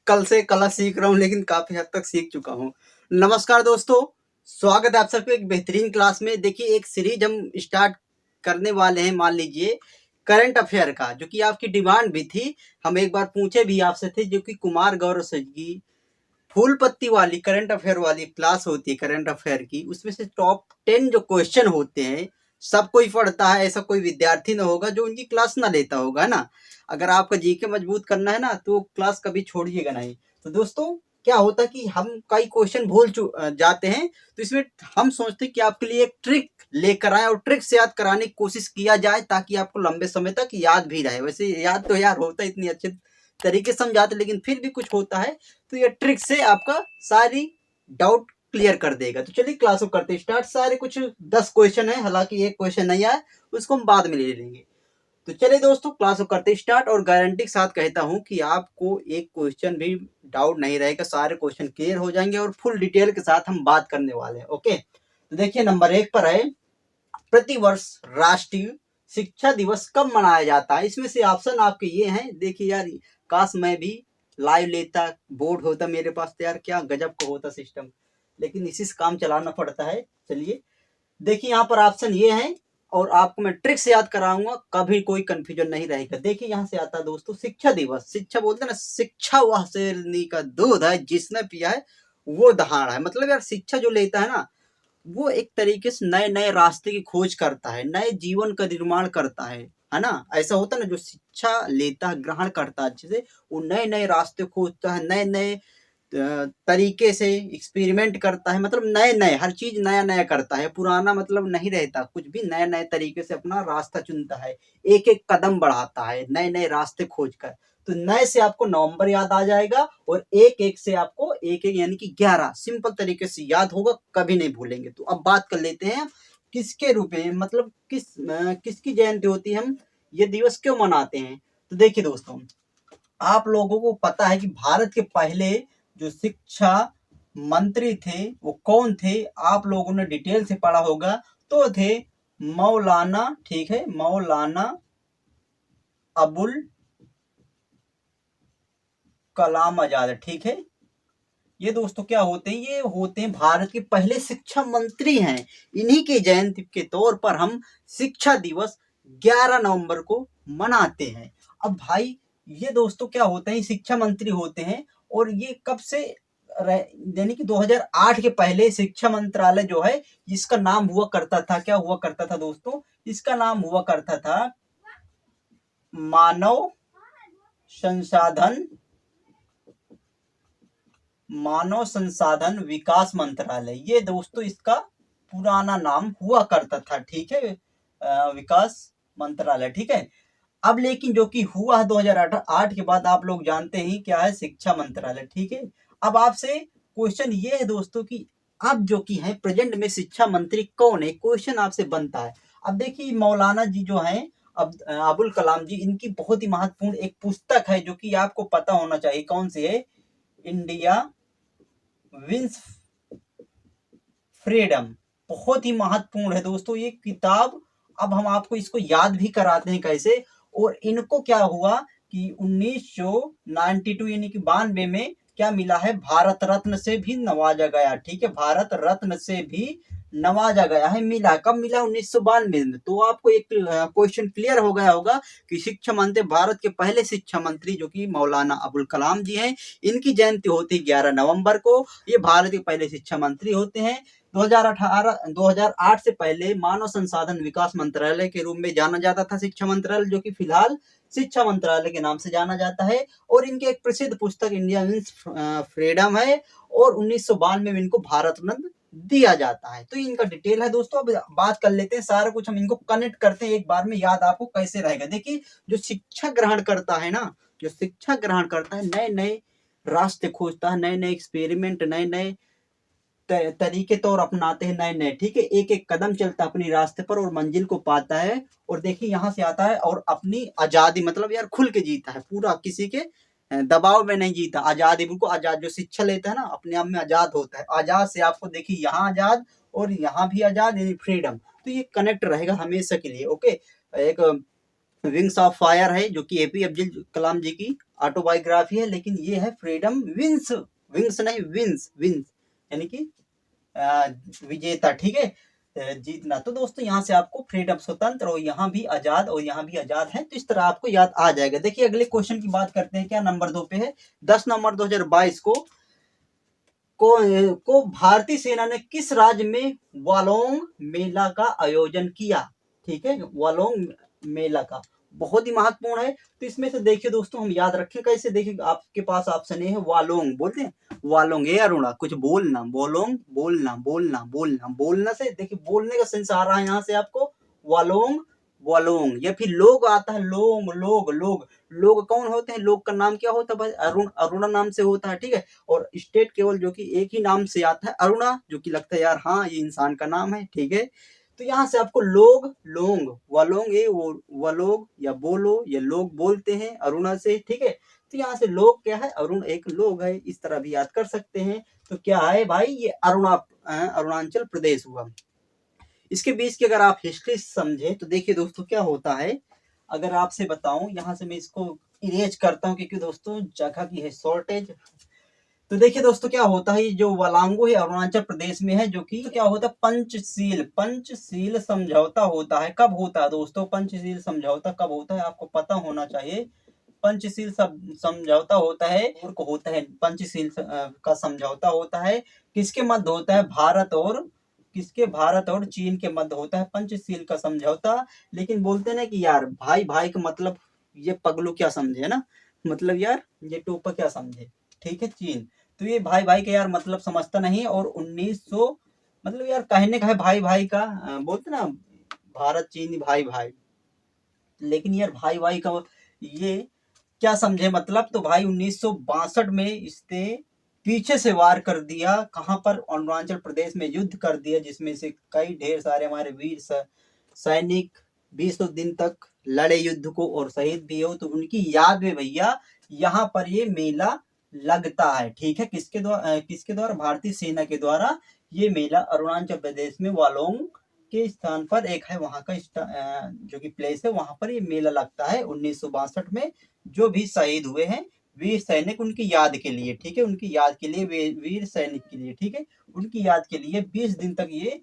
कल से कला सीख रहा हूँ, लेकिन काफी हद तक सीख चुका हूँ। नमस्कार दोस्तों, स्वागत है आप सबको एक बेहतरीन क्लास में। देखिए, एक सीरीज हम स्टार्ट करने वाले हैं, मान लीजिए करंट अफेयर का, जो कि आपकी डिमांड भी थी। हम एक बार पूछे भी आपसे थे, जो कि कुमार गौरव सर की फूल पत्ती वाली करंट अफेयर वाली क्लास होती है करंट अफेयर की, उसमें से टॉप 10 जो क्वेश्चन होते हैं, सब कोई पढ़ता है। ऐसा कोई विद्यार्थी ना होगा जो उनकी क्लास ना लेता होगा, है ना। अगर आपका जीके मजबूत करना है ना, तो क्लास कभी छोड़िएगा नहीं। तो दोस्तों, क्या होता है कि हम कई क्वेश्चन जाते हैं, तो इसमें हम सोचते हैं कि आपके लिए एक ट्रिक लेकर आए और ट्रिक से याद कराने की कोशिश किया जाए, ताकि आपको लंबे समय तक याद भी रहे। वैसे याद तो यार होता है इतनी अच्छे तरीके से समझाते, लेकिन फिर भी कुछ होता है, तो ये ट्रिक से आपका सारी डाउट क्लियर कर देगा। तो चलिए क्लास को करते स्टार्ट। सारे कुछ 10 क्वेश्चन है, हालांकि एक क्वेश्चन नहीं आया, उसको हम बाद में ले लेंगे। तो चलिए दोस्तों, क्लास को करते स्टार्ट, और गारंटी के साथ कहता हूं कि आपको एक क्वेश्चन भी डाउट नहीं रहेगा, सारे क्वेश्चन क्लियर हो जाएंगे और फुल डिटेल के साथ हम बात करने वाले हैं। ओके, तो देखिए नंबर 1 पर है, प्रतिवर्ष राष्ट्रीय शिक्षा दिवस कब मनाया जाता है। इसमें से ऑप्शन आपके ये हैं। देखिए यार, काश मैं भी लाइव लेता, बोर्ड होता मेरे पास, तो यार क्या गजब का होता सिस्टम, लेकिन इसी से काम चलाना पड़ता है। चलिए देखिए, यहाँ पर ऑप्शन ये है, और आपको मैं ट्रिक से याद कराऊंगा, कभी कोई कंफ्यूजन नहीं रहेगा। देखिए यहाँ से आता है दोस्तों, शिक्षा दिवस। शिक्षा बोलते हैं ना, शिक्षा वह शेरनी का दूध है, जिसने पिया है वो दहाड़ है। मतलब यार, शिक्षा जो लेता है ना, वो एक तरीके से नए नए रास्ते की खोज करता है, नए जीवन का निर्माण करता है ना। ऐसा होता है ना, जो शिक्षा लेता है, ग्रहण करता है अच्छे से, वो नए नए रास्ते खोजता है, नए नए तरीके से एक्सपेरिमेंट करता है। मतलब नए नए हर चीज नया नया करता है, पुराना मतलब नहीं रहता कुछ भी, नए नए तरीके से अपना रास्ता चुनता है, एक एक कदम बढ़ाता है नए नए रास्ते खोज कर। तो नए से आपको नवंबर याद आ जाएगा, और एक एक से आपको एक एक यानी कि 11 सिंपल तरीके से याद होगा, कभी नहीं भूलेंगे। तो अब बात कर लेते हैं, किसके रूप में, मतलब किसकी जयंती होती है, हम ये दिवस क्यों मनाते हैं। तो देखिए दोस्तों, आप लोगों को पता है कि भारत के पहले जो शिक्षा मंत्री थे वो कौन थे, आप लोगों ने डिटेल से पढ़ा होगा। तो थे मौलाना, ठीक है, मौलाना अबुल कलाम आजाद, ठीक है। ये दोस्तों क्या होते हैं, ये होते हैं भारत के पहले शिक्षा मंत्री हैं। इन्हीं के जयंती के तौर पर हम शिक्षा दिवस 11 नवंबर को मनाते हैं। अब भाई, ये दोस्तों क्या होते हैं, शिक्षा मंत्री होते हैं, और ये कब से, यानी कि 2008 के पहले शिक्षा मंत्रालय जो है, इसका नाम हुआ करता था, क्या हुआ करता था दोस्तों, इसका नाम हुआ करता था मानव संसाधन मानव संसाधन विकास मंत्रालय। ये दोस्तों इसका पुराना नाम हुआ करता था, ठीक है, विकास मंत्रालय, ठीक है। अब लेकिन जो कि हुआ 2008 के बाद, आप लोग जानते हैं क्या है, शिक्षा मंत्रालय, ठीक है। अब आपसे क्वेश्चन ये है दोस्तों कि अब जो कि है प्रेजेंट में शिक्षा मंत्री कौन है, क्वेश्चन आपसे बनता है। अब देखिए, मौलाना जी जो हैं, अब अबुल कलाम जी, इनकी बहुत ही महत्वपूर्ण एक पुस्तक है, जो कि आपको पता होना चाहिए कौन सी है, इंडिया विंस फ्रीडम। बहुत ही महत्वपूर्ण है दोस्तों ये किताब। अब हम आपको इसको याद भी कराते हैं कैसे। और इनको क्या हुआ कि 1992 यानी कि 92 में क्या मिला है, भारत रत्न से भी नवाजा गया, ठीक है, भारत रत्न से भी नवाजा गया है। मिला कब मिला, 1992 में। तो आपको एक क्वेश्चन क्लियर हो गया होगा कि शिक्षा मंत्री, भारत के पहले शिक्षा मंत्री जो कि मौलाना अबुल कलाम जी हैं, इनकी जयंती होती है 11 नवंबर को। ये भारत के पहले शिक्षा मंत्री होते हैं। 2008 से पहले मानव संसाधन विकास मंत्रालय के रूप में जाना जाता था शिक्षा मंत्रालय, जो कि फिलहाल शिक्षा मंत्रालय के नाम से जाना जाता है। और इनकी एक प्रसिद्ध पुस्तक इंडिया मीन्स फ्रीडम है, और 1992 में इनको भारत रत्न दिया जाता है। तो इनका डिटेल है दोस्तों। अब बात कर लेते हैं, सारा कुछ हम इनको कनेक्ट करते हैं एक बार में, याद आपको कैसे रहेगा। देखिए, जो शिक्षा ग्रहण करता है ना, जो शिक्षा ग्रहण करता है, नए नए रास्ते खोजता है, नए नए एक्सपेरिमेंट, नए नए तरीके तौर अपनाते हैं, नए नए, ठीक है, एक एक कदम चलता है अपनी रास्ते पर और मंजिल को पाता है। और देखिए यहाँ से आता है, और अपनी आजादी, मतलब यार खुल के जीता है, पूरा किसी के दबाव में नहीं जीता, आजादी, बिल्कुल आजाद। जो शिक्षा लेता है ना, अपने आप में आजाद होता है। आजाद से आपको देखिए यहाँ आजाद, और यहाँ भी आजाद, यानी फ्रीडम। तो ये कनेक्ट रहेगा हमेशा के लिए। ओके, एक विंग्स ऑफ फायर है जो कि एपी अब्दुल कलाम जी की ऑटोबायोग्राफी है, लेकिन ये है फ्रीडम विंस, विंग्स नहीं विंस, विंस यानी कि विजेता, ठीक है, जीतना। तो दोस्तों यहाँ से आपको फ्रीडम स्वतंत्र और यहाँ भी आजाद और यहाँ भी आजाद है, तो इस तरह आपको याद आ जाएगा। देखिए अगले क्वेश्चन की बात करते हैं, क्या नंबर 2 पे है। 10 नवंबर 2022 को भारतीय सेना ने किस राज्य में वालोंग मेला का आयोजन किया, ठीक है, वालोंग मेला का, बहुत ही महत्वपूर्ण है। तो इसमें से देखिए दोस्तों हम याद रखें कैसे, देखिए आपके पास ऑप्शन है वालोंग, बोलते हैं वालोंग, ये अरुणा कुछ बोलना, बोलोंग बोलना बोलना बोलना, बोलना से देखिए बोलने का सेंस आ रहा है यहाँ से आपको, वालोंग वालोंग, या फिर लोग आता है लोग लोग लोग, लोग कौन होते हैं, लोग का नाम क्या होता है भाई, अरुणा नाम से होता है, ठीक है, और स्टेट केवल जो कि एक ही नाम से आता है अरुणा, जो कि लगता है यार हाँ ये इंसान का नाम है, ठीक है। तो यहाँ से आपको लोग लोंग वालोंग, ये वलोग या बोलो, ये लोग बोलते हैं अरुणा से, ठीक है। तो यहाँ से लोग क्या है, अरुण एक लोग है, इस तरह भी याद कर सकते हैं। तो क्या है भाई, ये अरुणाचल प्रदेश हुआ। इसके बीच की अगर आप हिस्ट्री समझे तो देखिए दोस्तों क्या होता है, अगर आपसे बताऊं, यहाँ से मैं इसको इरेज करता हूँ क्योंकि दोस्तों जगह की है शॉर्टेज। तो देखिए दोस्तों क्या होता है, जो वलांगो है अरुणाचल प्रदेश में है, जो कि क्या होता है, पंचशील समझौता होता है। कब होता है दोस्तों पंचशील समझौता, कब होता है आपको पता होना चाहिए। पंचशील समझौता होता है, और को होता है पंचशील का समझौता होता है, किसके मध्य होता है, भारत और चीन के मध्य होता है पंचशील का समझौता। लेकिन बोलते ना कि यार भाई भाई का मतलब ये पगलू क्या समझे ना, मतलब यार ये टोपा क्या समझे, ठीक है, चीन। तो ये भाई भाई का यार मतलब समझता नहीं, और 1900 मतलब यार कहने का है भाई भाई का, बोलते ना भारत चीन भाई भाई, लेकिन यार भाई भाई का ये क्या समझे मतलब, तो भाई 1962 में इसने पीछे से वार कर दिया, कहां पर, अरुणाचल प्रदेश में युद्ध कर दिया, जिसमें से कई ढेर सारे हमारे वीर सैनिक 20 दिन तक लड़े युद्ध को और शहीद भी हो, तो उनकी याद में भैया यहाँ पर ये मेला लगता है, ठीक है, किसके द्वारा, भारतीय सेना के द्वारा ये मेला अरुणाचल प्रदेश में वालोंग के स्थान पर एक है, वहां का जो कि प्लेस है, वहां पर ये मेला लगता है 1962 में। जो भी शहीद हुए हैं वीर सैनिक, उनकी याद के लिए, ठीक है, उनकी याद के लिए, वीर सैनिक के लिए, ठीक है, उनकी याद के लिए 20 दिन तक ये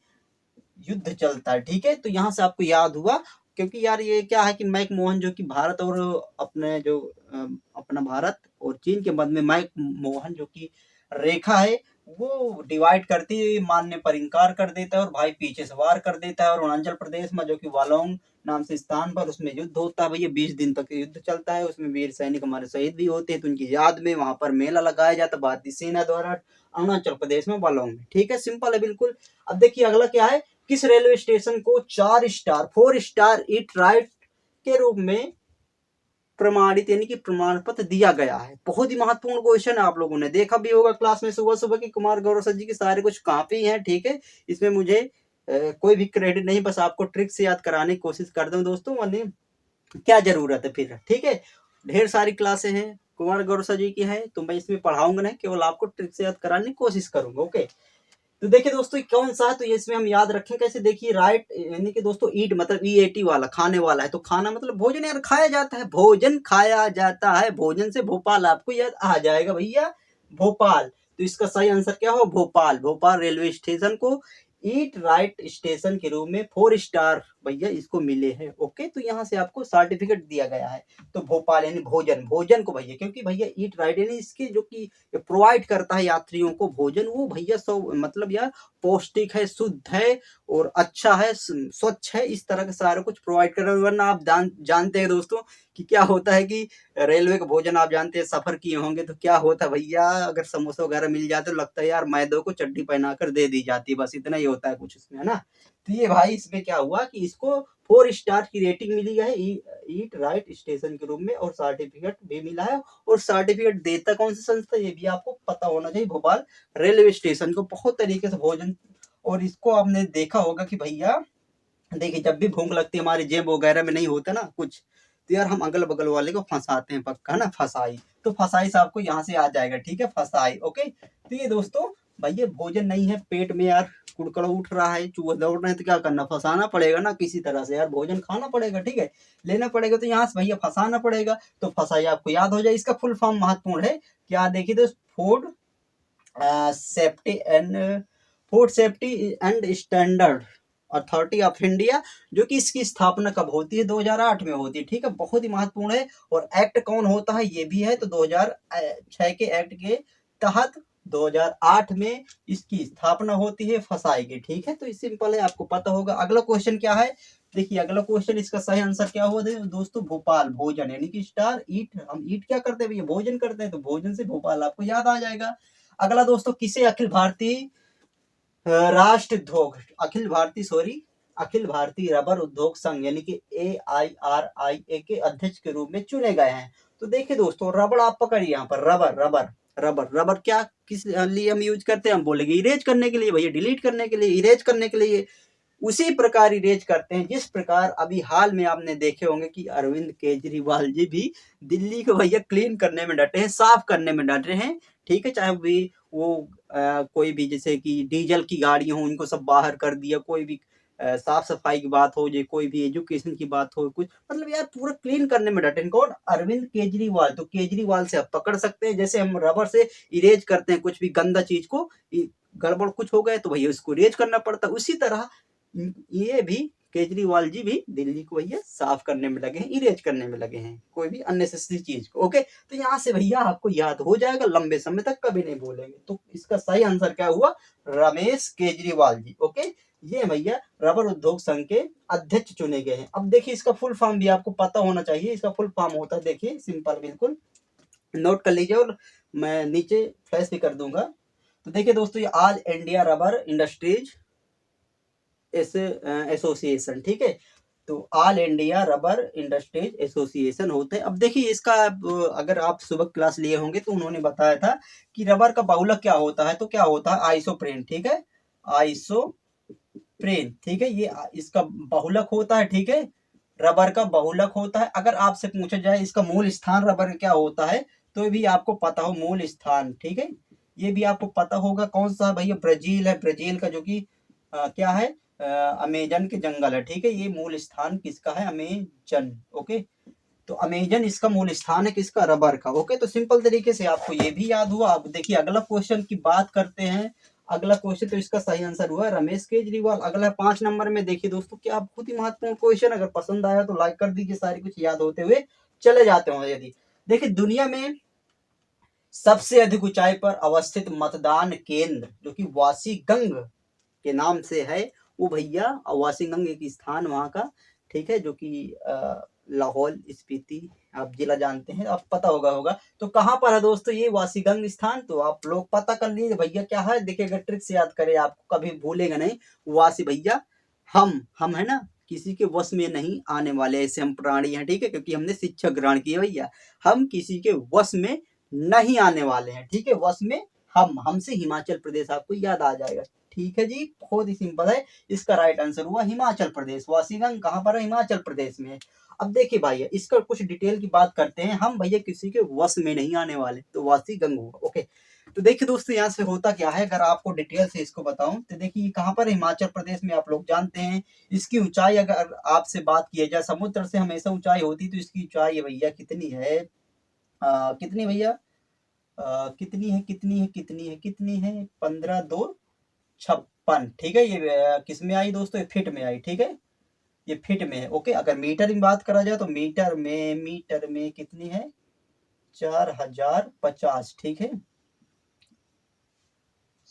युद्ध चलता है, ठीक है। तो यहाँ से आपको याद हुआ, क्योंकि यार ये क्या है कि मैक मोहन जो कि भारत और अपने जो अपना भारत और चीन के मध्य में मैक मोहन जो कि रेखा है, वो डिवाइड करती है, मानने पर इनकार कर देता है, और भाई पीछे से वार कर देता है, और अरुणाचल प्रदेश में जो कि वालोंग नाम से स्थान पर उसमें युद्ध होता है भैया, 20 दिन तक युद्ध चलता है, उसमें वीर सैनिक हमारे शहीद भी होते हैं, तो उनकी याद में वहां पर मेला लगाया जाता है भारतीय सेना द्वारा अरुणाचल प्रदेश में वालोंग में, ठीक है, सिंपल है बिल्कुल। अब देखिए अगला क्या है, किस रेलवे स्टेशन को 4 स्टार ईट राइट के रूप में प्रमाणित यानी कि प्रमाण पत्र दिया गया है। बहुत ही महत्वपूर्ण क्वेश्चन है, आप लोगों ने देखा भी होगा क्लास में सुबह सुबह की, कुमार गौरव सर जी की सारे कुछ कॉपी हैं, ठीक है, इसमें मुझे कोई भी क्रेडिट नहीं, बस आपको ट्रिक से याद कराने की कोशिश कर दूं दोस्तों, वरना क्या जरूरत है फिर, ठीक है, ढेर सारी क्लासें हैं कुमार गौरव सर जी की है, तो मैं इसमें पढ़ाऊंगा नहीं, केवल आपको ट्रिक से याद कराने की कोशिश करूंगा, ओके। तो देखिए दोस्तों कौन सा है, तो इसमें हम याद रखें कैसे, देखिए राइट यानी कि दोस्तों ईट मतलब ईएटी वाला, खाने वाला है, तो खाना मतलब भोजन यार, खाया जाता है, भोजन खाया जाता है, भोजन से भोपाल आपको याद आ जाएगा भैया, भोपाल। तो इसका सही आंसर क्या हो, भोपाल। भोपाल रेलवे स्टेशन को ईट राइट स्टेशन के रूप में 4 स्टार भैया इसको मिले हैं, ओके। तो यहाँ से आपको सर्टिफिकेट दिया गया है। तो भोपाल यानी भोजन, भोजन को भैया, क्योंकि भैया ईट राइट यानी इसके जो कि प्रोवाइड करता है यात्रियों को भोजन, वो भैया सब मतलब यार पौष्टिक है, शुद्ध है और अच्छा है, स्वच्छ है, इस तरह के सारे कुछ प्रोवाइड कर रहे हैं। वरना आप जानते हैं दोस्तों कि क्या होता है कि रेलवे का भोजन आप जानते हैं, सफर किए होंगे, तो क्या होता है भैया, अगर समोसा वगैरह मिल जाते तो लगता है यार मैदों को चड्डी पहनाकर दे दी जाती है, बस इतना ही होता है कुछ इसमें, है ना। तो ये भाई इसमें क्या हुआ कि इसको 4 स्टार की रेटिंग मिली है ईट राइट स्टेशन के रूप में, और सर्टिफिकेट भी मिला है। और सर्टिफिकेट देता कौन सी संस्था, ये भी आपको पता होना चाहिए, भोपाल रेलवे स्टेशन को बहुत तरीके से भोजन। और इसको आपने देखा होगा कि भैया देखिए जब भी भूख लगती है, हमारी जेब वगैरह में नहीं होता ना कुछ, तो यार हम अगल बगल वाले को फंसाते हैं, पक्का ना, फसाई। तो फसाई से आपको यहाँ से आ जाएगा, ठीक है, फसाई, ओके। तो ये दोस्तों भैया भोजन नहीं है पेट में यार कुड़कड़ उठ रहा है, चूहे दौड़ रहे हैं, तो क्या करना, फंसाना पड़ेगा ना किसी तरह से यार, भोजन खाना पड़ेगा, ठीक है, लेना पड़ेगा, तो यहाँ से भैया फंसाना पड़ेगा, तो फंसाई आपको याद हो जाए। इसका फुल फॉर्म महत्वपूर्ण है, क्या देखिए दोस्त, food safety and food safety and standard authority of India, जो कि इसकी स्थापना कब होती है, 2008 में होती है, ठीक है, बहुत ही महत्वपूर्ण है। और एक्ट कौन होता है, ये भी है, तो 2006 के एक्ट के तहत 2008 में इसकी स्थापना होती है फसाई की, ठीक है, तो सिंपल है, आपको पता होगा। अगला क्वेश्चन क्या है, देखिए अगला क्वेश्चन, इसका सही आंसर क्या हुआ दोस्तों, भोपाल, भोजन, यानी कि स्टार ईट, हम ईट क्या करते हैं भैया, भोजन करते हैं, तो भोजन से भोपाल आपको याद आ जाएगा। अगला दोस्तों, किसे अखिल भारतीय अखिल भारतीय रबर उद्योग संघ यानी कि AIRIA के अध्यक्ष के रूप में चुने गए हैं। तो देखिए दोस्तों, रबर आप पकड़िए, यहाँ पर रबर रबर रबर रबर क्या किस लिए हम यूज करते हैं, हम बोलेंगे इरेज करने के लिए भैया, डिलीट करने के लिए, इरेज करने के लिए, उसी प्रकार इरेज करते हैं जिस प्रकार अभी हाल में आपने देखे होंगे कि अरविंद केजरीवाल जी भी दिल्ली को भैया क्लीन करने में डटे हैं, साफ करने में डटे हैं, ठीक है, चाहे भी वो कोई भी जैसे कि डीजल की गाड़ियां हो उनको सब बाहर कर दिया, कोई भी साफ सफाई की बात हो, जो कोई भी एजुकेशन की बात हो, कुछ मतलब यार पूरा क्लीन करने में डटे हैं। कौन, अरविंद केजरीवाल, तो केजरीवाल से आप पकड़ सकते हैं, जैसे हम रबर से इरेज करते हैं कुछ भी गंदा चीज को, गड़बड़ कुछ हो गए तो भैया उसको इरेज करना पड़ता है, उसी तरह ये भी केजरीवाल जी भी दिल्ली को भैया साफ करने में लगे हैं, इरेज करने में लगे हैं कोई भी अननेसेसरी चीज को, ओके, तो यहाँ से भैया आपको याद हो जाएगा, लंबे समय तक कभी नहीं भूलेंगे। तो इसका सही आंसर क्या हुआ, रमेश केजरीवाल जी, ओके, ये भैया रबर उद्योग संघ के अध्यक्ष चुने गए हैं। अब देखिए इसका फुल फॉर्म भी आपको पता होना चाहिए, इसका फुल फॉर्म होता है, देखिए सिंपल, बिल्कुल नोट कर लीजिए, और मैं नीचे फ्लैश भी कर दूंगा। तो देखिए दोस्तों, ये all India rubber industries association, ठीक है, तो all India rubber industries association होते हैं। अब देखिए इसका अगर आप सुबह क्लास लिए होंगे तो उन्होंने बताया था कि रबर का बहुलक क्या होता है, तो क्या होता है, आइसोप्रेन, ठीक है, आइसोप्रेन, ठीक है, ये इसका बहुलक होता है, ठीक है, रबर का बहुलक होता है। अगर आपसे पूछा जाए इसका मूल स्थान रबर क्या होता है, तो भी आपको पता हो मूल स्थान, ठीक है, ये भी आपको पता होगा, कौन सा भैया, ब्राजील है, ब्राजील का जो कि क्या है, अमेजन के जंगल है, ठीक है, ये मूल स्थान किसका है, अमेजन, ओके, तो अमेजन इसका मूल स्थान है किसका, रबर का, ओके, तो सिंपल तरीके से आपको ये भी याद हुआ। अब देखिए अगला क्वेश्चन की बात करते हैं, अगला क्वेश्चन, तो इसका सही आंसर हुआ रमेश केजरीवाल। अगला 5 नंबर में देखिए दोस्तों, क्या बहुत ही महत्वपूर्ण क्वेश्चन, अगर पसंद आया तो लाइक कर दीजिए, सारी कुछ याद होते हुए चले जाते हो यदि। देखिए दुनिया में सबसे अधिक ऊंचाई पर अवस्थित मतदान केंद्र जो कि वासीगंग के नाम से है, वो भैया वासीगंग एक स्थान वहां का, ठीक है, जो कि लाहौल स्पीति आप जिला जानते हैं, आप पता होगा, तो कहाँ पर है दोस्तों ये वासीगंग स्थान, तो आप लोग पता कर लीजिए भैया क्या है, देखिए अगर ट्रिक से याद करें आपको कभी भूलेगा नहीं, वासी भैया हम है ना, किसी के वश में नहीं आने वाले ऐसे हम प्राणी हैं, ठीक है, क्योंकि हमने शिक्षा ग्रहण की है भैया, हम किसी के वश में नहीं आने वाले हैं, ठीक है, वश में हमसे हिमाचल प्रदेश आपको याद आ जाएगा, ठीक है जी, बहुत ही सिंपल है, इसका राइट आंसर हुआ हिमाचल प्रदेश, वासीगंग कहाँ पर है, हिमाचल प्रदेश में। अब देखिए भाई इसका कुछ डिटेल की बात करते हैं, हम भैया किसी के वश में नहीं आने वाले, तो वासीगंग हुआ, ओके, तो देखिए दोस्तों यहाँ से होता क्या है, अगर आपको डिटेल से इसको बताऊं, तो देखिए कहाँ पर हिमाचल प्रदेश में, आप लोग जानते हैं इसकी ऊंचाई, अगर आपसे बात की जाए समुद्र से हमेशा ऊंचाई होती, तो इसकी ऊंचाई भैया कितनी है, कितनी भैया, कितनी है 15,256, ठीक है, ये किस में आई दोस्तों, फिट में आई, ठीक है, ये फिट में है, ओके, अगर मीटर में बात करा जाए तो मीटर में कितनी है, 4,050, ठीक है,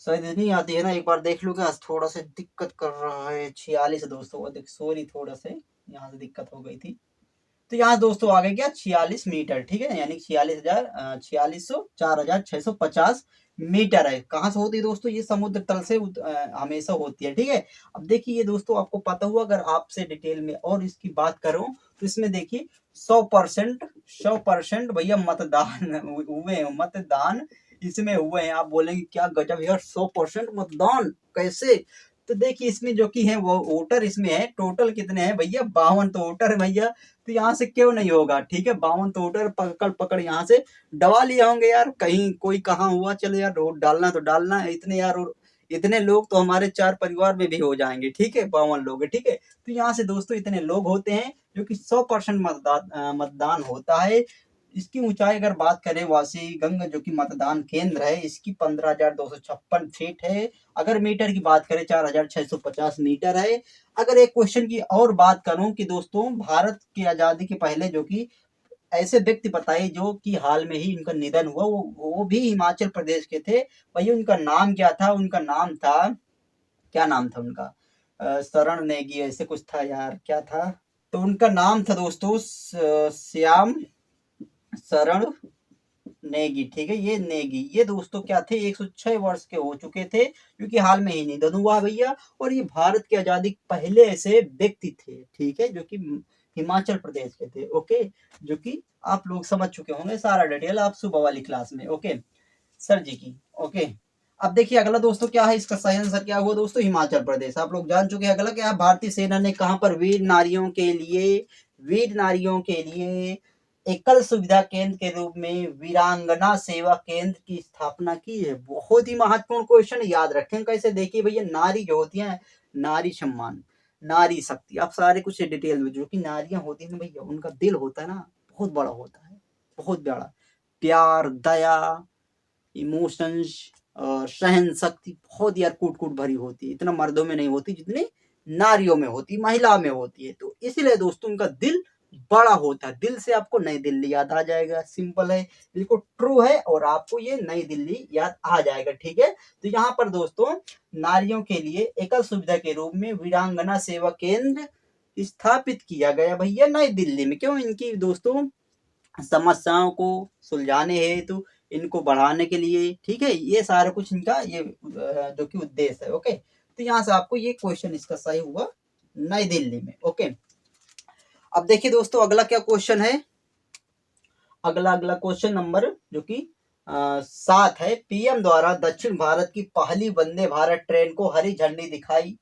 शायद नहीं आती है ना, एक बार देख लो, क्या थोड़ा सा दिक्कत कर रहा है, 46 दोस्तों, सॉरी थोड़ा से यहाँ से दिक्कत हो गई थी, तो यहाँ दोस्तों आ गए क्या, 46 मीटर, ठीक है, यानी 4,650 मीटर है, कहाँ से होती है दोस्तों, ये समुद्र तल से हमेशा होती है, ठीक है। अब देखिए ये दोस्तों आपको पता हुआ, अगर आपसे डिटेल में और इसकी बात करूं तो इसमें देखिए 100% भैया मतदान इसमें हुए हैं, आप बोलेंगे क्या गजब यार, 100% मतदान कैसे, तो देखिए इसमें जो कि है वो वोटर इसमें है, टोटल कितने हैं भैया, 52 तो वोटर है भैया, तो यहाँ से क्यों नहीं होगा, ठीक है, 52 तो वोटर पकड़ यहाँ से दबा लिए होंगे यार, कहीं कोई कहाँ हुआ, चलो यार वोट डालना तो डालना है, इतने यार इतने लोग तो हमारे 4 परिवार में भी हो जाएंगे, ठीक है, 52 लोग है, ठीक है। तो यहाँ से दोस्तों इतने लोग होते हैं जो कि 100% मतदान होता है। इसकी ऊंचाई अगर बात करें वासी गंग जो कि मतदान केंद्र है, इसकी 15,256 फीट है। अगर मीटर की बात करें 4,650 मीटर है। अगर एक क्वेश्चन की और बात करूं कि दोस्तों भारत की आजादी के पहले जो कि ऐसे व्यक्ति बताइए जो कि हाल में ही इनका निधन हुआ, वो भी हिमाचल प्रदेश के थे। भैया उनका नाम क्या था? उनका नाम था, क्या नाम था उनका? शरण नेगी ऐसे कुछ था यार, क्या था? तो उनका नाम था दोस्तों श्याम शरण नेगी, ठीक है। ये नेगी, ये दोस्तों क्या थे, 106 वर्ष के हो चुके थे, क्योंकि हाल में ही निधन हुआ भैया। और ये भारत की आजादी पहले ऐसे व्यक्ति थे, ठीक है, जो कि हिमाचल प्रदेश के थे। ओके, जो कि आप लोग समझ चुके होंगे सारा डिटेल आप सुबह वाली क्लास में, ओके सर जी की। ओके, अब देखिए अगला दोस्तों क्या है, इसका सही आंसर क्या हुआ दोस्तों? हिमाचल प्रदेश। आप लोग जान चुके हैं। अगला क्या? भारतीय सेना ने कहां पर वीर नारियों के लिए एकल सुविधा केंद्र के रूप में वीरांगना सेवा केंद्र की स्थापना की है? बहुत ही महत्वपूर्ण क्वेश्चन, याद रखें कैसे। देखिए भैया, नारी जो होती है, नारी सम्मान, नारी शक्ति, आप सारे कुछ डिटेल में, जो कि नारियां होती है ना भैया, उनका दिल होता है ना, बहुत बड़ा होता है, बहुत बड़ा। प्यार, दया, इमोशंस और सहन शक्ति बहुत यार कूट कूट भरी होती है। इतना मर्दों में नहीं होती जितनी नारियों में होती, महिला में होती है। तो इसलिए दोस्तों उनका दिल बड़ा होता है। दिल से आपको नई दिल्ली याद आ जाएगा, सिंपल है, बिल्कुल ट्रू है, और आपको ये नई दिल्ली याद आ जाएगा, ठीक है। तो यहाँ पर दोस्तों नारियों के लिए एकल सुविधा के रूप में वीरांगना सेवा केंद्र स्थापित किया गया भैया नई दिल्ली में। क्यों? इनकी दोस्तों समस्याओं को सुलझाने हेतु, इनको बढ़ाने के लिए, ठीक है, ये सारा कुछ इनका ये जो कि उद्देश्य है। ओके, तो यहाँ से आपको ये क्वेश्चन इसका सही हुआ नई दिल्ली में। ओके, अब देखिए दोस्तों अगला क्या क्वेश्चन है। अगला क्वेश्चन नंबर जो कि 7 है। पीएम द्वारा दक्षिण भारत की पहली वंदे भारत ट्रेन को हरी झंडी दिखाई,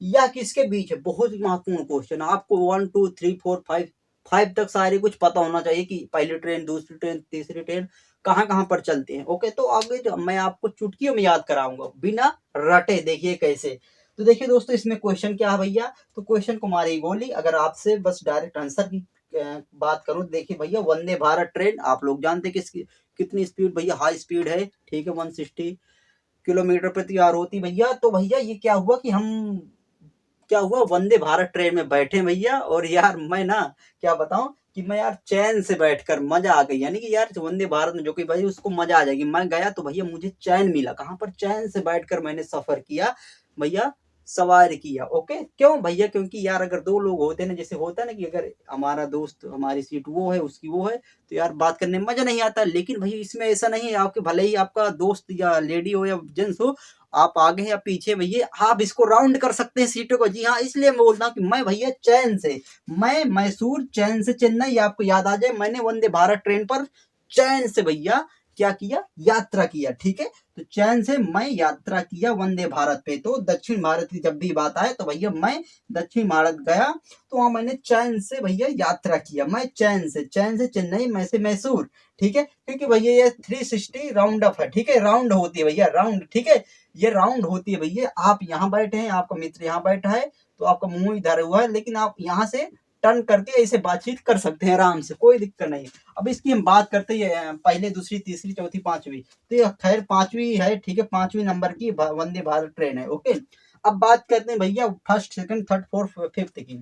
यह किसके बीच है? बहुत महत्वपूर्ण क्वेश्चन। आपको 1 2 3 4 5 तक सारे कुछ पता होना चाहिए कि पहली ट्रेन, दूसरी ट्रेन, तीसरी ट्रेन कहाँ कहाँ पर चलती है। ओके, तो आगे मैं आपको चुटकियों में याद कराऊंगा बिना रटे। देखिए कैसे। तो देखिए दोस्तों इसमें क्वेश्चन क्या है भैया, तो क्वेश्चन को मारी गोली। अगर आपसे बस डायरेक्ट आंसर की बात करूं, देखिए भैया वंदे भारत ट्रेन आप लोग जानते हैं कि कितनी स्पीड भैया, हाई स्पीड है, ठीक है, 160 किलोमीटर प्रति आवर होती भैया। तो भैया ये क्या हुआ कि हम क्या हुआ, वंदे भारत ट्रेन में बैठे भैया, और यार मैं ना क्या बताऊं कि मैं यार चैन से बैठकर मजा आ गई। यानी कि यार वंदे भारत में जो कि भाई उसको मजा आ जाएगी, मैं गया तो भैया मुझे चैन मिला। कहां पर? चैन से बैठकर मैंने सफर किया भैया, सवार किया। ओके, क्यों भैया? क्योंकि यार अगर दो लोग होते ना, जैसे होता है ना कि अगर हमारा दोस्त, हमारी सीट वो है, उसकी वो है, तो यार बात करने में मजा नहीं आता। लेकिन भैया इसमें ऐसा नहीं है, आपके भले ही आपका दोस्त या लेडी हो या जेंट्स हो, आप आगे या पीछे भैया आप इसको राउंड कर सकते हैं सीटों को। जी हाँ, इसलिए मैं बोलता हूँ कि मैं भैया चैन से, मैं मैसूर चैन से चेन्नई, आपको याद आ जाए, मैंने वंदे भारत ट्रेन पर चैन से भैया क्या किया, यात्रा किया, ठीक है। तो चैन से मैं यात्रा किया वंदे भारत पे। तो दक्षिण भारत की जब भी बात आए तो भैया मैं दक्षिण भारत गया, तो वहां मैंने चैन से भैया यात्रा किया। मैं चैन से चेन्नई, मैं से मैसूर, ठीक है। क्योंकि भैया ये 360 राउंड अप है, ठीक है, राउंड होती है भैया, राउंड, ठीक है, ये राउंड होती है भैया। आप यहाँ बैठे हैं, आपका मित्र यहाँ बैठा है, तो आपका मुंह इधर हुआ है, लेकिन आप यहाँ से टर्न करके ऐसे बातचीत कर सकते हैं आराम से, कोई दिक्कत नहीं। अब इसकी हम बात करते हैं पहले, दूसरी, तीसरी, चौथी, पांचवी। तो ये खैर पांचवी है, ठीक है, 5वीं नंबर की वंदे भारत ट्रेन है। ओके, अब बात करते हैं भैया first, second, third, fourth, fifth की।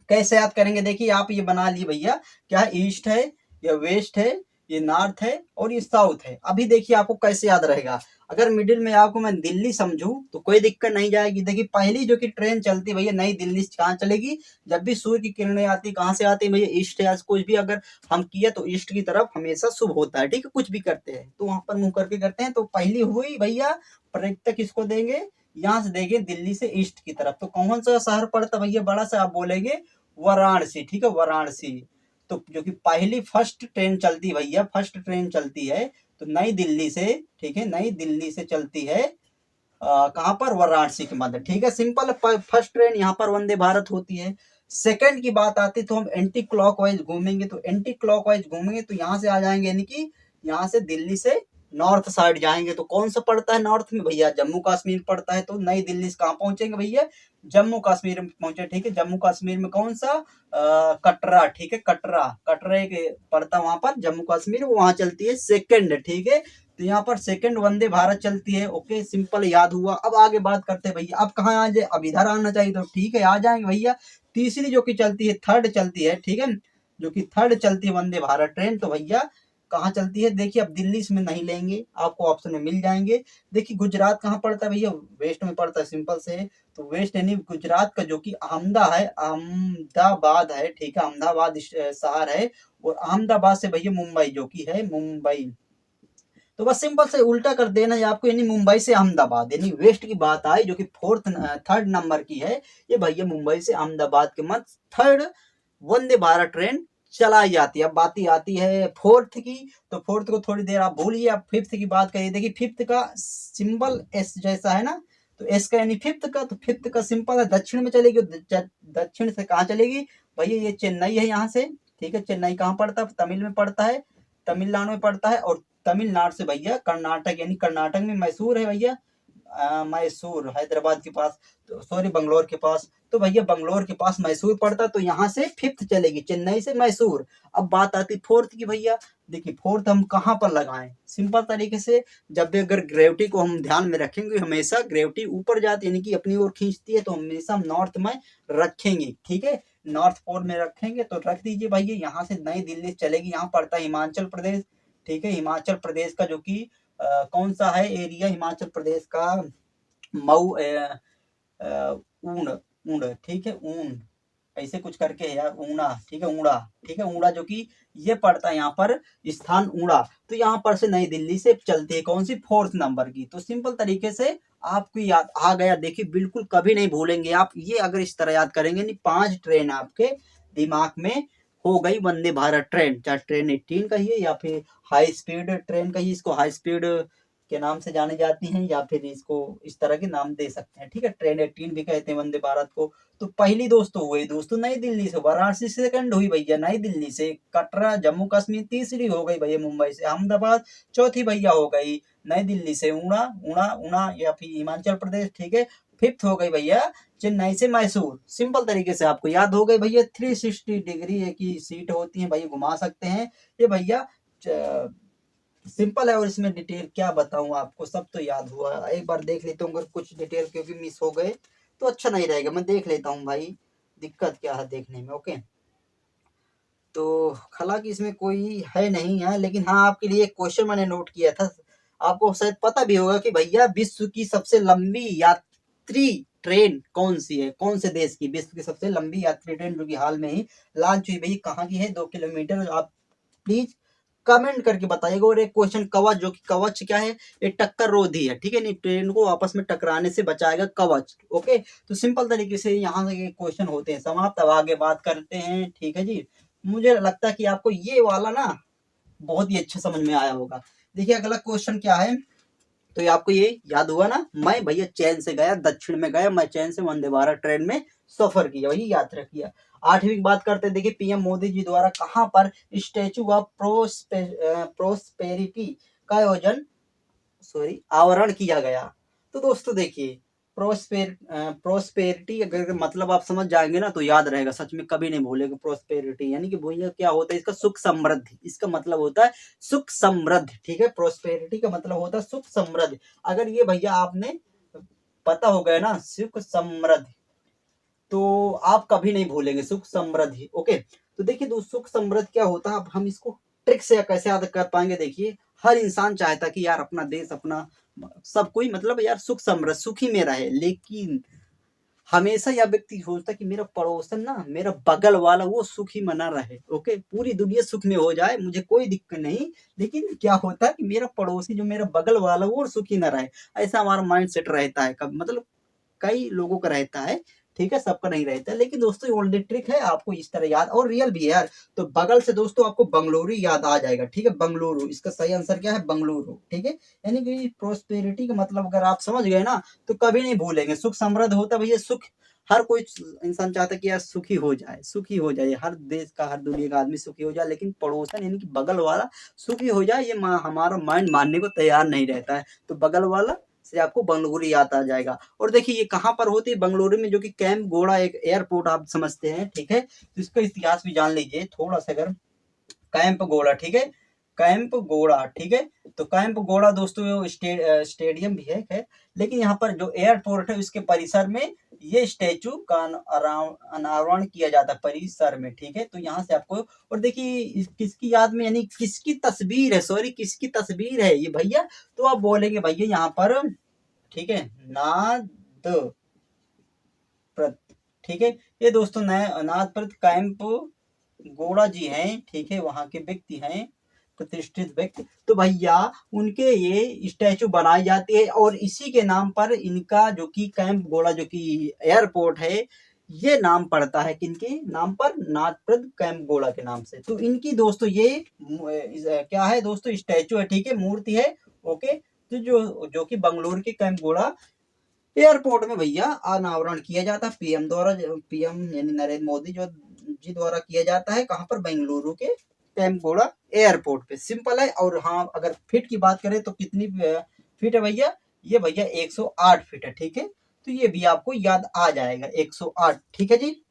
कैसे याद करेंगे? देखिए आप ये बना लिए भैया, क्या ईस्ट है, या वेस्ट है, ये नॉर्थ है, और ये साउथ है। अभी देखिए आपको कैसे याद रहेगा। अगर मिडिल में आपको मैं दिल्ली समझूं तो कोई दिक्कत नहीं जाएगी। देखिए पहली जो कि ट्रेन चलती भैया नई दिल्ली से कहाँ चलेगी? जब भी सूर्य की किरणें आती, कहाँ से आती भैया? ईस्ट है। कुछ भी अगर हम किए तो ईस्ट की तरफ हमेशा शुभ होता है, ठीक है। कुछ भी करते हैं तो वहां पर मुंह करके करते हैं। तो पहली हुई भैया, प्रत्येक किसको देंगे? यहाँ से देंगे दिल्ली से ईस्ट की तरफ। तो कौन सा शहर पड़ता भैया बड़ा सा? आप बोलेंगे वाराणसी, ठीक है, वाराणसी। तो जो कि पहली फर्स्ट ट्रेन चलती भैया, फर्स्ट ट्रेन चलती है तो नई दिल्ली से, ठीक है, नई दिल्ली से चलती है कहां पर? वाराणसी के मध्य, ठीक है, सिंपल। फर्स्ट ट्रेन यहाँ पर वंदे भारत होती है। सेकंड की बात आती तो हम एंटी क्लॉकवाइज घूमेंगे, तो एंटी क्लॉकवाइज घूमेंगे तो यहाँ से आ जाएंगे, यानी कि यहाँ से दिल्ली से नॉर्थ साइड जाएंगे तो कौन सा पड़ता है नॉर्थ में भैया, जम्मू कश्मीर पड़ता है। तो नई दिल्ली से कहाँ पहुंचेंगे भैया, जम्मू कश्मीर में पहुंचे, ठीक है। जम्मू कश्मीर में कौन सा, कटरा, ठीक है, कटरा, कटरा के पड़ता वहां पर जम्मू कश्मीर, वहां चलती है सेकंड, ठीक है। तो यहाँ पर सेकंड वंदे भारत चलती है। ओके, सिंपल याद हुआ। अब आगे बात करते हैं भैया, अब कहाँ आ जाए, अब इधर आना चाहिए तो ठीक है, आ जाएंगे भैया। तीसरी जो कि चलती है, थर्ड चलती है, ठीक है, जो कि थर्ड चलती है वंदे भारत ट्रेन, तो भैया कहाँ चलती है, देखिए अब दिल्ली में नहीं लेंगे, आपको ऑप्शन में मिल जाएंगे। देखिए गुजरात कहाँ पड़ता है भैया, वेस्ट में पड़ता है, सिंपल से है। तो वेस्ट यानी गुजरात का जो कि अहमदाबाद है, ठीक है, अहमदाबाद शहर है। और अहमदाबाद से भैया मुंबई जो कि है, मुंबई। तो बस सिंपल से उल्टा कर देना है आपको, यानी मुंबई से अहमदाबाद, यानी वेस्ट की बात आई जो कि थर्ड नंबर की है, ये भैया मुंबई से अहमदाबाद के मध्य थर्ड वंदे भारत ट्रेन चलाई जाती है। अब बात आती है फोर्थ की, तो फोर्थ को थोड़ी देर आप भूलिए, अब फिफ्थ की बात करिए। देखिए फिफ्थ का सिंबल एस जैसा है ना, तो एस का यानी फिफ्थ का, तो फिफ्थ का सिंपल है दक्षिण में चलेगी। दक्षिण से कहाँ चलेगी भैया, ये चेन्नई है यहाँ से, ठीक है। चेन्नई कहाँ पड़ता है, तमिल में पड़ता है, तमिलनाडु में पड़ता है। और तमिलनाडु से भैया कर्नाटक, यानी कर्नाटक में मैसूर है भैया, मैसूर हैदराबाद के पास, तो सॉरी बंगलोर के पास, तो भैया बंगलोर के पास मैसूर पड़ता, तो यहाँ से फिफ्थ चलेगी, चेन्नई से मैसूर। अब बात आती फोर्थ की भैया, देखिए फोर्थ हम कहाँ पर लगाएं, सिंपल तरीके से, जब भी अगर ग्रेविटी को हम ध्यान में रखेंगे, हमेशा ग्रेविटी ऊपर जाती है, यानी कि अपनी ओर खींचती है, तो हमेशा हम नॉर्थ में रखेंगे, ठीक है, नॉर्थ पोल में रखेंगे। तो रख दीजिए भैया, यहाँ से नई दिल्ली चलेगी, यहाँ पड़ता है हिमाचल प्रदेश, ठीक है। हिमाचल प्रदेश का जो कि कौन सा है एरिया, हिमाचल प्रदेश का मऊ, ऊन, ऊन, ठीक है, ऊन ऐसे कुछ करके है यार, ऊना, ठीक है, ऊड़ा, ठीक है, ऊड़ा जो कि ये पड़ता है यहाँ पर स्थान ऊड़ा। तो यहाँ पर से नई दिल्ली से चलती है कौन सी, फोर्थ नंबर की। तो सिंपल तरीके से आपको याद आ गया, देखिए बिल्कुल कभी नहीं भूलेंगे आप ये, अगर इस तरह याद करेंगे। नहीं, 5 ट्रेन आपके दिमाग में हो गई वंदे भारत ट्रेन, चाहे ट्रेन 18 कहिए या फिर हाई स्पीड ट्रेन कहिए, इसको हाई स्पीड के नाम से जाने जाती हैं, या फिर इसको इस तरह के नाम दे सकते हैं, ठीक है। ट्रेन 18 भी कहते हैं वंदे भारत को। तो पहली दोस्तों हुई दोस्तों नई दिल्ली से वाराणसी, सेकंड हुई भैया नई दिल्ली से कटरा जम्मू कश्मीर, तीसरी हो गई भैया मुंबई से अहमदाबाद, चौथी भैया हो गई नई दिल्ली से ऊना, ऊना ऊना या फिर हिमाचल प्रदेश, ठीक है। फिफ्थ हो गई भैया चेन्नई से मैसूर। सिंपल तरीके से आपको याद हो गई भैया, 360 डिग्री की सीट होती है भैया, घुमा सकते हैं ये भैया, सिंपल है। और इसमें डिटेल क्या बताऊं आपको, सब तो याद हुआ। एक बार देख लेता हूँ, अगर कुछ डिटेल क्योंकि मिस हो गए तो अच्छा नहीं रहेगा, मैं देख लेता हूँ भाई, दिक्कत क्या है देखने में। ओके, तो हालांकि इसमें कोई है नहीं है, लेकिन हाँ आपके लिए एक क्वेश्चन मैंने नोट किया था, आपको शायद पता भी होगा कि भैया विश्व की सबसे लंबी यात्री ट्रेन कौन सी है, कौन से देश की विश्व की सबसे लंबी यात्री ट्रेन जो कि हाल में ही लॉन्च हुई, भैया कहाँ की है, 2 किलोमीटर। आप प्लीज कमेंट करके बताइएगा। और एक क्वेश्चन कवच, जो कि कवच क्या है, ये टक्कर रोधी है, ठीक है, नहीं ट्रेन को आपस में टकराने से बचाएगा कवच। ओके, तो सिंपल तरीके से यहाँ से क्वेश्चन होते हैं समाप्त। अब आगे बात करते हैं, ठीक है जी। मुझे लगता है कि आपको ये वाला ना बहुत ही अच्छा समझ में आया होगा। देखिए अगला क्वेश्चन क्या है, तो ये आपको ये याद हुआ ना, मैं भैया चैन से गया, दक्षिण में गया, मैं चैन से वंदे भारत ट्रेन में सफर किया, वही यात्रा किया। 8वीं की बात करते हैं, देखिए पीएम मोदी जी द्वारा कहाँ पर स्टैचू ऑफ प्रोस्पेरिटी का आयोजन, सॉरी आवरण किया गया। तो दोस्तों देखिए प्रोस्पेरिटी अगर मतलब आप समझ जाएंगे ना तो याद रहेगा, सच में कभी नहीं भूलेगा। प्रोस्पेरिटी यानी कि भैया क्या होता है, इसका सुख समृद्धि, इसका मतलब होता है सुख समृद्धि, ठीक है। प्रोस्पेरिटी का मतलब होता है सुख समृद्धि। अगर ये भैया आपने पता हो गया ना सुख समृद्धि, तो आप कभी नहीं भूलेंगे सुख समृद्धि। ओके, तो देखिए दोस्तों सुख समृद्धि क्या होता है, अब हम इसको ट्रिक से कैसे याद कर पाएंगे। देखिए हर इंसान चाहता कि यार अपना देश, अपना सब कोई मतलब यार सुख समृद्ध सुखी में रहे, लेकिन हमेशा यह व्यक्ति सोचता कि मेरा पड़ोसन ना, मेरा बगल वाला वो सुखी में ना रहे। ओके, पूरी दुनिया सुख में हो जाए मुझे कोई दिक्कत नहीं, लेकिन क्या होता है कि मेरा पड़ोसी जो मेरा बगल वाला वो सुखी ना रहे, ऐसा हमारा माइंड सेट रहता है। कब मतलब कई लोगों का रहता है, ठीक है, सबका नहीं रहता। लेकिन दोस्तों ओल्ड ट्रिक है, आपको इस तरह याद, और रियल भी है यार। तो बगल से दोस्तों आपको बंगलुरु याद आ जाएगा, ठीक है, बंगलुरु, इसका सही आंसर क्या है, बंगलुरु, ठीक है। यानी कि प्रोस्पेरिटी का मतलब अगर आप समझ गए ना तो कभी नहीं भूलेंगे। सुख समृद्ध होता है भैया, सुख हर कोई इंसान चाहता है कि यार सुखी हो जाए, सुखी हो जाए, हर देश का, हर दुनिया का आदमी सुखी हो जाए, लेकिन पड़ोसन यानी कि बगल वाला सुखी हो जाए, ये हमारा माइंड मानने को तैयार नहीं रहता है। तो बगल वाला से आपको बंगलुरु याद आ जाएगा। और देखिए ये कहाँ पर होती है, बंगलुरु में, जो कि कैंप घोड़ा एक एयरपोर्ट आप समझते हैं, ठीक है। तो इसका इतिहास भी जान लीजिए थोड़ा सा, अगर कैंप घोड़ा, ठीक है, कैंप घोड़ा, ठीक है। तो कैंप घोड़ा दोस्तों स्टेडियम भी है, खैर, लेकिन यहाँ पर जो एयरपोर्ट है उसके परिसर में ये स्टैचू का अनावरण किया जाता है, परिसर में, ठीक है। तो यहाँ से आपको, और देखिए किसकी याद में, यानी किसकी तस्वीर है, सॉरी किसकी तस्वीर है ये भैया, तो आप बोलेंगे भैया यहाँ पर, ठीक है, नाद प्रत, ठीक है। ये दोस्तों नाद प्रत कैंप गौड़ा जी हैं, ठीक है, वहाँ के व्यक्ति हैं, प्रतिष्ठित व्यक्ति। तो भैया उनके ये स्टैचू बनाई जाती है, और इसी के नाम पर इनका जो कि कैंप घोड़ा जो कि एयरपोर्ट है, ये नाम पड़ता है किनके नाम पर, नादप्रद कैंप घोड़ा के नाम से। तो इनकी दोस्तों ये क्या है दोस्तों, स्टैचू है, ठीक है, मूर्ति है, ओके। तो जो कि बंगलुरु के कैंप घोड़ा एयरपोर्ट में भैया अनावरण किया जाता है, पीएम द्वारा, पीएम यानी नरेंद्र मोदी जो जी द्वारा किया जाता है, कहाँ पर, बेंगलुरु के कैंपगोड़ा एयरपोर्ट पे, सिंपल है। और हाँ, अगर फीट की बात करें तो कितनी फीट है भैया, ये भैया 108 फीट है, ठीक है। तो ये भी आपको याद आ जाएगा, 108, ठीक है जी।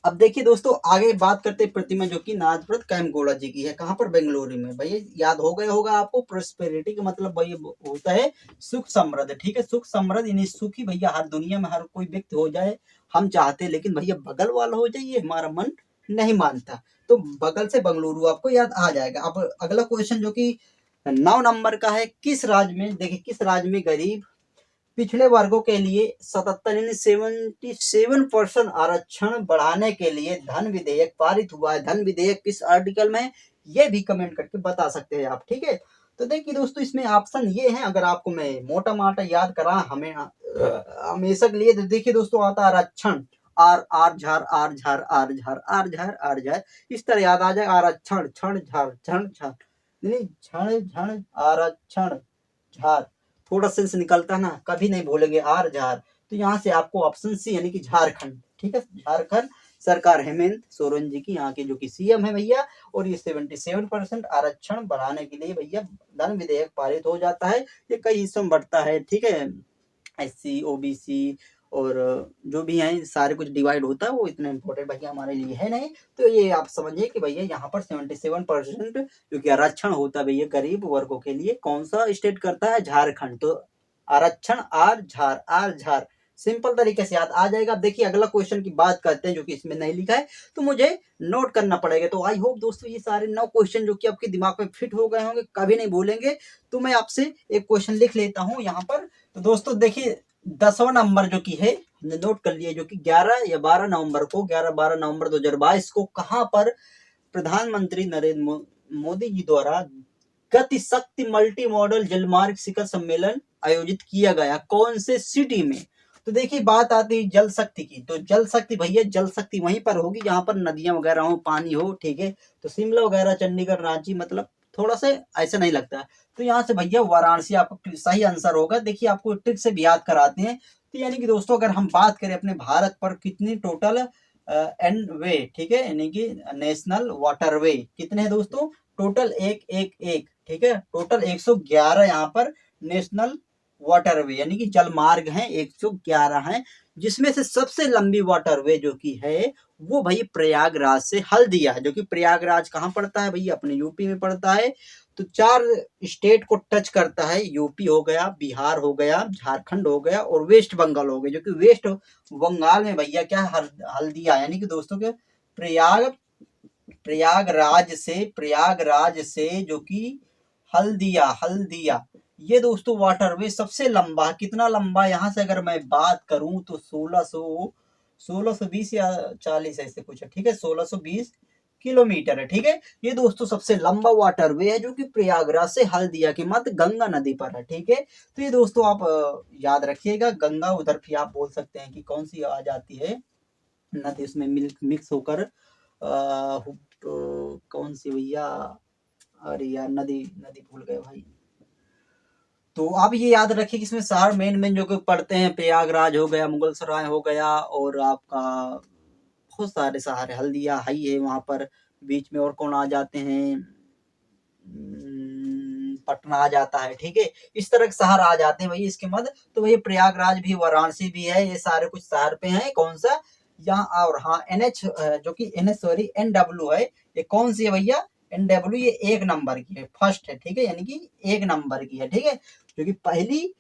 अब देखिए दोस्तों आगे बात करते हैं प्रतिमा जो कि नाथप्रत कैमगोड़ा जी की है, कहाँ पर, बेंगलुरु में। भैया याद हो गया होगा आपको, प्रोस्पेरिटी का मतलब भैया होता है सुख समृद्ध, ठीक है, सुख समृद्ध यानी सुखी भैया हर दुनिया में हर कोई व्यक्ति हो जाए, हम चाहते हैं, लेकिन भैया बगल वाला हो जाइए, हमारा मन नहीं मानता। तो बगल से बेंगलुरु आपको याद आ जाएगा। अब अगला क्वेश्चन जो कि 9 नंबर का है, किस राज्य में, देखिए किस राज्य में गरीब पिछड़े वर्गों के लिए 77 यानी 77% आरक्षण बढ़ाने के लिए धन विधेयक पारित हुआ है। धन विधेयक किस आर्टिकल में, ये भी कमेंट करके बता सकते हैं आप, ठीक है। तो देखिए दोस्तों इसमें ऑप्शन ये है, अगर आपको मैं मोटा माटा याद करा हमें हमेशा के लिए, तो देखिए दोस्तों आता आरक्षण, आर आर झार आर झार आर झार आर झार आर झार, इस तरह याद आ जाए, आरक्षण क्षण झार झण झार, नहीं झण झण आरक्षण झार, थोड़ा सेंस निकलता है ना, कभी नहीं भूलेंगे आर झार। तो यहाँ से आपको ऑप्शन सी यानी कि झारखंड, ठीक है, झारखंड सरकार हेमंत सोरेन जी की, यहाँ के जो कि सीएम है भैया, और ये 77% आरक्षण बढ़ाने के लिए भैया धन विधेयक पारित हो जाता है। ये कई हिस्सों में बढ़ता है, ठीक है, एससी ओबीसी और जो भी हैं सारे कुछ डिवाइड होता है, वो इतना इम्पोर्टेंट भैया हमारे लिए है नहीं। तो ये आप समझिए कि भैया यहाँ पर 77% जो कि आरक्षण होता है भैया गरीब वर्गों के लिए, कौन सा स्टेट करता है, झारखंड। तो आरक्षण आर झार सिंपल तरीके से याद आ जाएगा। देखिए अगला क्वेश्चन की बात करते हैं जो कि इसमें नहीं लिखा है, तो मुझे नोट करना पड़ेगा। तो आई होप दोस्तों ये सारे 9 क्वेश्चन जो कि आपके दिमाग में फिट हो गए होंगे, कभी नहीं भूलेंगे। तो मैं आपसे एक क्वेश्चन लिख लेता हूँ यहाँ पर। तो दोस्तों देखिए 10वां नंबर जो कि है, हमने नोट कर लिया, जो कि 11 या 12 नवंबर को, 11-12 नवंबर 2022 को कहाँ पर प्रधानमंत्री नरेंद्र मोदी जी द्वारा गति शक्ति मल्टी मॉडल जलमार्ग शिखर सम्मेलन आयोजित किया गया, कौन से सिटी में। तो देखिए बात आती है जल शक्ति की, तो जल शक्ति भैया, जल शक्ति वहीं पर होगी जहां पर नदियां वगैरह हो, पानी हो, ठीक है। तो शिमला वगैरह, चंडीगढ़, रांची, मतलब थोड़ा सा ऐसा नहीं लगता। तो यहाँ से भैया वाराणसी आपका सही आंसर होगा। देखिए आपको ट्रिक से भी याद कराते हैं। तो यानी कि दोस्तों अगर हम बात करें अपने भारत पर कितनी टोटल एन वे, ठीक है, यानी कि नेशनल वाटर वे कितने हैं दोस्तों, टोटल एक, ठीक है, टोटल 111 यहाँ पर नेशनल वाटरवे यानी कि जल मार्ग हैं, 111 हैं, जिसमें से सबसे लंबी वाटरवे जो कि है वो भाई प्रयागराज से हल्दिया है, जो कि प्रयागराज कहाँ पड़ता है भैया, अपने यूपी में पड़ता है। तो 4 स्टेट को टच करता है, यूपी हो गया, बिहार हो गया, झारखंड हो गया और वेस्ट बंगाल हो गया, जो कि वेस्ट बंगाल में भैया क्या हल्दिया, यानी कि दोस्तों के प्रयागराज से जो कि हल्दिया ये दोस्तों वाटरवे सबसे लंबा, कितना लंबा, यहाँ से अगर मैं बात करूं तो 1620 या 40 ऐसे कुछ है, ठीक है, 1620 किलोमीटर है, ठीक है। ये दोस्तों सबसे लंबा वाटरवे है जो कि प्रयागराज से हल्दिया के मध्य गंगा नदी पर है, ठीक है। तो ये दोस्तों आप याद रखिएगा, गंगा उधर भी आप बोल सकते हैं कि कौन सी आ जाती है नदी, उसमें मिक्स होकर तो कौन सी भैया, अरे यार नदी नदी भूल गए भाई, तो आप ये याद रखिए कि इसमें शहर मेन मेन जो कि पड़ते हैं, प्रयागराज हो गया, मुगलसराय हो गया, और आपका बहुत सारे शहर है, हल्दिया हाई है वहाँ पर, बीच में और कौन आ जाते हैं, पटना आ जाता है, ठीक है। इस तरह के शहर आ जाते हैं भैया इसके मध्य। तो भैया प्रयागराज भी, वाराणसी भी है, ये सारे कुछ शहर पे हैं। कौन सा यहाँ, और हाँ NH जो कि NH सॉरी NW है, ये कौन सी है भैया, NW, ये 1 नंबर की है, फर्स्ट है, ठीक है, यानी कि 1 नंबर की है, ठीक है, जो कि पहली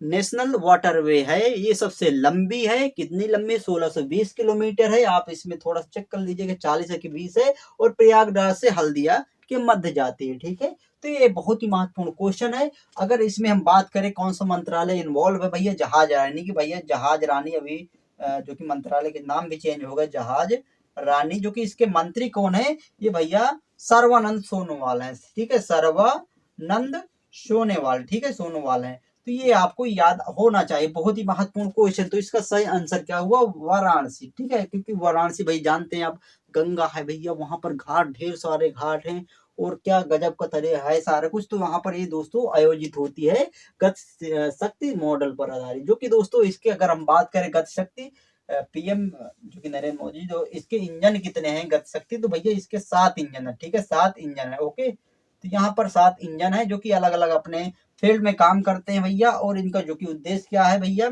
नेशनल वाटरवे है। ये सबसे लंबी है, कितनी लंबी, 1620 किलोमीटर है। आप इसमें थोड़ा चेक कर लीजिएगा, 40 है कि 20 है, और प्रयागराज से हल्दिया के मध्य जाती है, ठीक है। तो ये बहुत ही महत्वपूर्ण क्वेश्चन है। अगर इसमें हम बात करें कौन सा मंत्रालय इन्वॉल्व है, भैया जहाज रानी की, भैया जहाज रानी अभी जो कि मंत्रालय के नाम भी चेंज होगा, जहाज रानी। जो कि इसके मंत्री कौन है, ये भैया सर्वानंद सोनोवाल है, ठीक है, सर्वानंद सोनेवाल, ठीक है, सोनोवाल है। तो ये आपको याद होना चाहिए, बहुत ही महत्वपूर्ण क्वेश्चन। तो इसका सही आंसर क्या हुआ, वाराणसी, ठीक है, क्योंकि वाराणसी भाई जानते हैं आप, गंगा है भैया वहां पर, घाट, ढेर सारे घाट हैं, और क्या गजब का तरह है सारा कुछ। तो वहां पर ये दोस्तों आयोजित होती है गति शक्ति मॉडल पर आधारित, जो कि दोस्तों इसके अगर हम बात करें गति शक्ति, पीएम जो कि नरेंद्र मोदी, जो इसके इंजन कितने हैं गति शक्ति, तो भैया इसके 7 इंजन है, ठीक है, 7 इंजन है, ओके। तो यहाँ पर 7 इंजन है, जो कि अलग अलग अपने फील्ड में काम करते हैं भैया। और इनका जो कि उद्देश्य क्या है भैया,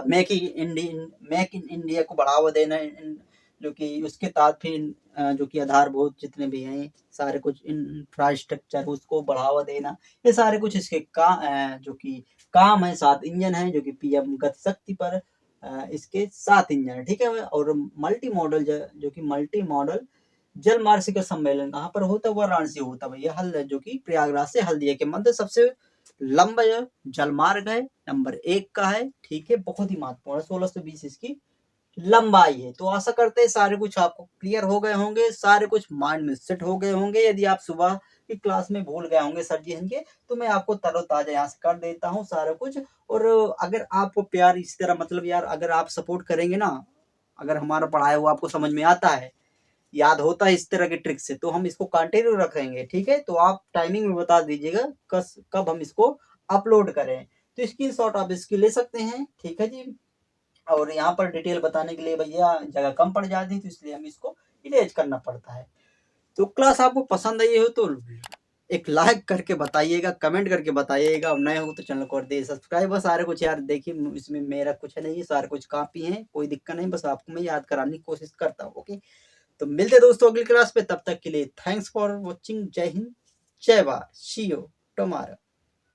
मेक इन इंडिया को बढ़ावा देना, जो कि उसके तहत फिर जो कि आधारभूत जितने भी हैं सारे कुछ इंफ्रास्ट्रक्चर, उसको बढ़ावा देना, ये सारे कुछ इसके जो कि काम है। 7 इंजन है, जो कि पीएम गति शक्ति पर इसके 7 इंजन है, ठीक है। और मल्टी मॉडल जो कि मल्टी मॉडल जल मार्ग का सम्मेलन कहाँ पर होता है, वाराणसी होता है भैया, हल जो कि प्रयागराज से हल्दिया के मध्य सबसे लंबा जलमार्ग है, नंबर 1 का है, ठीक है, बहुत ही महत्वपूर्ण है, 1620 इसकी लंबाई है। तो आशा करते हैं सारे कुछ आपको क्लियर हो गए होंगे, सारे कुछ माइंड में सेट हो गए होंगे। यदि आप सुबह की क्लास में भूल गए होंगे सर जी इनके, तो मैं आपको तरोताजा यहाँ से कर देता हूँ सारा कुछ। और अगर आपको प्यार इसी तरह, मतलब यार अगर आप सपोर्ट करेंगे ना, अगर हमारा पढ़ाया हुआ आपको समझ में आता है, याद होता है इस तरह के ट्रिक से, तो हम इसको कंटिन्यू रखेंगे, ठीक है। तो आप टाइमिंग में बता दीजिएगा कब हम इसको अपलोड करें। तो स्क्रीनशॉट आप इसकी ले सकते हैं, ठीक है जी। और यहाँ पर डिटेल बताने के लिए भैया जगह कम पड़ जाती है, तो इसलिए हम इसको इरेज करना पड़ता है। तो क्लास आपको पसंद आई हो तो एक लाइक करके बताइएगा, कमेंट करके बताइएगा, और नए हो तो चैनल को कर दे सब्सक्राइब। बस सारे कुछ यार देखिए, इसमें मेरा कुछ नहीं है, सारे कुछ कॉपी है, कोई दिक्कत नहीं, बस आपको मैं याद कराने की कोशिश करता हूँ, ओके। तो मिलते दोस्तों अगली क्लास पे, तब तक के लिए थैंक्स फॉर वॉचिंग, जय हिंद, जय भारत, सी यू टुमारो।